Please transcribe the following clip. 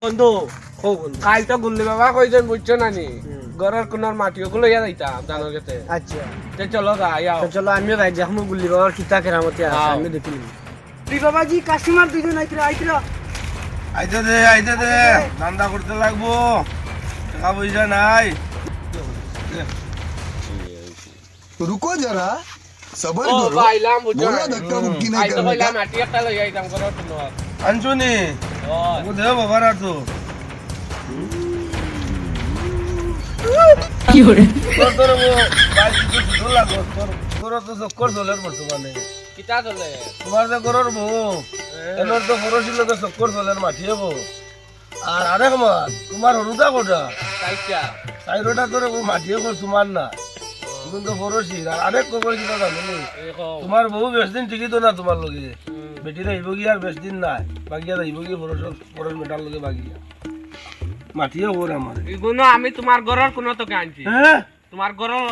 বন্ধু কাল তো গুল্লি বাবা কইছেন বুঝছো নানি ঘরের কোনার মাটি ওগুলো ইয়া যাইতাম জানোর কাছে আচ্ছা তে চলো যাই আও তো চলো আমিও যাই দেখো গুল্লি বাবার কিতা কেরামতি আছে আও। আমি দেখি গুল্লি বাবাজি কাস্টমার দুইজন আইতরা আইতে দে ধান্দা করতে লাগবো টাকা পয়সা নাই रुको जरा सबर ও करो বাইলাম বুঝছো बोला নানি धक्का मुक्की नहीं কাল তো करने কইলাম का মাটি একটা লই আইতাম ঘরের কোনার আনছুনি ও দেও বাবার আর তো তোর তোর ও বাইক কিছু সুন্দর লাগো তোর তো চক্কর চলে বর্তমানে কিতা চলে তোমার যে গরর বউ এনোর তো খরচিল তো চক্কর চলে মাঠিয়ে বউ আর আরেক মাস তোমার হরুদা কোটা কাইটা সাইরোটা তোর মাঠিয়ে কর তোমার না তুমি তো খরচি আর আরেক খবর কিনা জানো নি তোমার বউ বেশ দিন ঠিকই তো না তোমার লগে বেটিরা আইব কি আর বেশ দিন নাই বাগিয়া আইব কি খরচ মেটার লগে বাগিয়া মাঠিয়ে ওর আমার এগুলো আমি তোমার ঘরের কোনা তোকে আনছি হ্যাঁ তোমার ঘরের